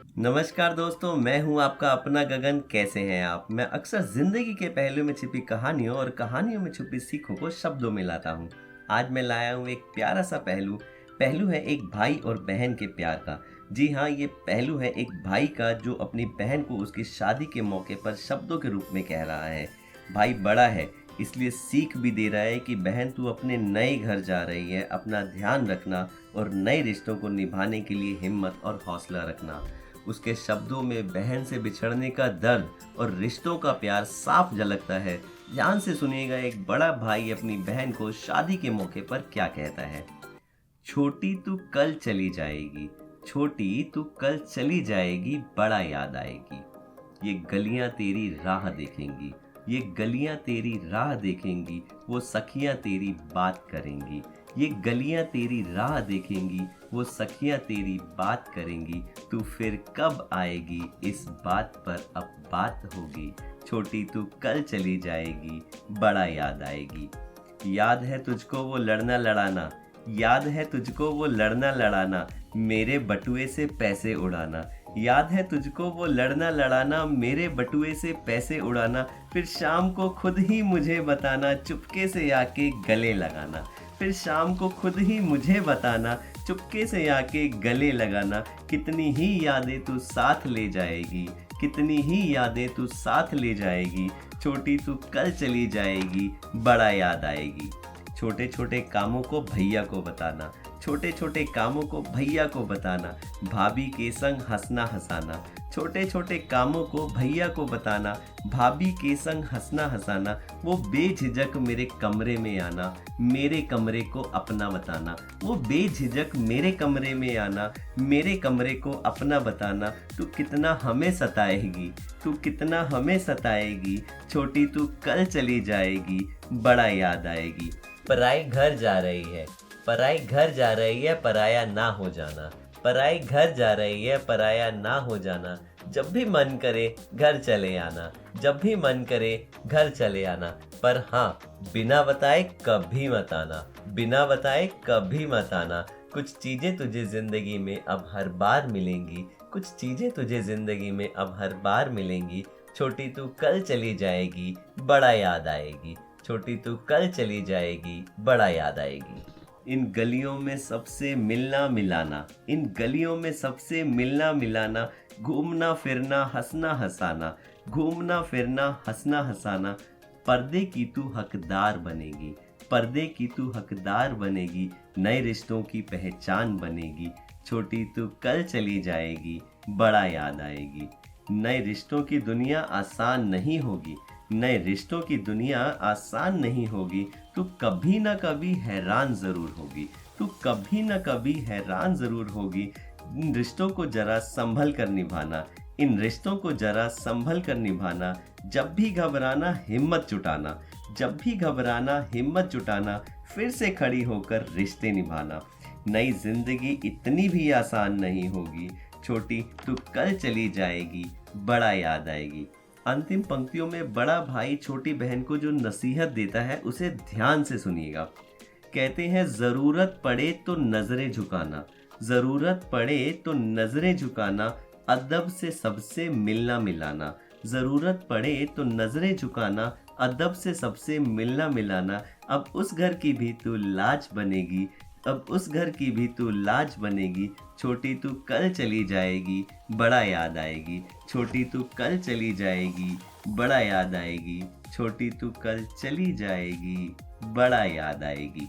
नमस्कार दोस्तों, मैं हूं आपका अपना गगन। कैसे हैं आप? मैं अक्सर जिंदगी के पहलू में छिपी कहानियों और कहानियों में छुपी सीखों को शब्दों में लाता हूं। आज मैं लाया हूं एक प्यारा सा पहलू। पहलू है एक भाई और बहन के प्यार का। जी हाँ, ये पहलू है एक भाई का जो अपनी बहन को उसकी शादी के मौके पर शब्दों के रूप में कह रहा है। भाई बड़ा है, इसलिए सीख भी दे रहा है कि बहन तू अपने नए घर जा रही है, अपना ध्यान रखना और नए रिश्तों को निभाने के लिए हिम्मत और हौसला रखना। उसके शब्दों में बहन से बिछड़ने का दर्द और रिश्तों का प्यार साफ झलकता है। ध्यान से सुनिएगा, एक बड़ा भाई अपनी बहन को शादी के मौके पर क्या कहता है। छोटी तू कल चली जाएगी, छोटी तू कल चली जाएगी, बड़ा याद आएगी। ये गलियां तेरी राह देखेंगी, ये गलियां तेरी राह देखेंगी, वो सखियां तेरी बात करेंगी। ये गलियां तेरी राह देखेंगी, वो सखियां तेरी बात करेंगी। तू फिर कब आएगी, इस बात पर अब बात होगी। छोटी तू कल चली जाएगी, बड़ा याद आएगी। याद है तुझको वो लड़ना लड़ाना, याद है तुझको वो लड़ना लड़ाना, मेरे बटुए से पैसे उड़ाना। याद है तुझको वो लड़ना लड़ाना, मेरे बटुए से पैसे उड़ाना। फिर शाम को खुद ही मुझे बताना, चुपके से आके गले लगाना। फिर शाम को खुद ही मुझे बताना, चुपके से आके गले लगाना। कितनी ही यादें तू साथ ले जाएगी, कितनी ही यादें तू साथ ले जाएगी। छोटी तू कल चली जाएगी, बड़ा याद आएगी। छोटे छोटे कामों को भैया को बताना, छोटे छोटे कामों को भैया को बताना, भाभी के संग हंसना हंसाना। छोटे छोटे कामों को भैया को बताना, भाभी के संग हंसना हंसाना। वो बेझिझक मेरे कमरे में आना, मेरे कमरे को अपना बताना। वो बेझिझक मेरे कमरे में आना, मेरे कमरे को अपना बताना। तू कितना हमें सताएगी, तू कितना हमें सताएगी। छोटी तू कल चली जाएगी, बड़ा याद आएगी। पराई घर जा रही है, पराई घर जा रही है, पराया ना हो जाना। पराई घर जा रही है, पराया ना हो जाना। जब भी मन करे घर चले आना, जब भी मन करे घर चले आना। पर हाँ, बिना बताए कभी मत आना, बिना बताए कभी मत आना। कुछ चीजें तुझे जिंदगी में अब हर बार मिलेंगी, कुछ चीजें तुझे जिंदगी में अब हर बार मिलेंगी। छोटी तू कल चली जाएगी, बड़ा याद आएगी। छोटी तू कल चली जाएगी, बड़ा याद आएगी। इन गलियों में सबसे मिलना मिलाना, इन गलियों में सबसे मिलना मिलाना। घूमना फिरना हंसना हंसाना, घूमना फिरना हंसना हंसाना। पर्दे की तू हकदार बनेगी, पर्दे की तू हकदार बनेगी। नए रिश्तों की पहचान बनेगी। छोटी तू कल चली जाएगी, बड़ा याद आएगी। नए रिश्तों की दुनिया आसान नहीं होगी, नए रिश्तों की दुनिया आसान नहीं होगी। तू कभी ना कभी हैरान जरूर होगी, तू कभी ना कभी हैरान जरूर होगी। इन रिश्तों को जरा संभल कर निभाना, इन रिश्तों को जरा संभल कर निभाना। जब भी घबराना हिम्मत जुटाना, जब भी घबराना हिम्मत जुटाना। फिर से खड़ी होकर रिश्ते निभाना। नई जिंदगी इतनी भी आसान नहीं होगी। छोटी तू कल चली जाएगी, बड़ा याद आएगी। अंतिम पंक्तियों में बड़ा भाई छोटी बहन को जो नसीहत देता है उसे ध्यान से सुनिएगा। कहते हैं, जरूरत पड़े तो नजरें झुकाना, जरूरत पड़े तो नजरें झुकाना। अदब से सबसे मिलना मिलाना, जरूरत पड़े तो नजरें झुकाना। अदब से सबसे मिलना मिलाना। अब उस घर की भी तू लाज बनेगी, अब उस घर की भी तू लाज बनेगी। छोटी तू कल चली जाएगी, बड़ा याद आएगी। छोटी तू कल चली जाएगी, बड़ा याद आएगी। छोटी तू कल चली जाएगी, बड़ा याद आएगी।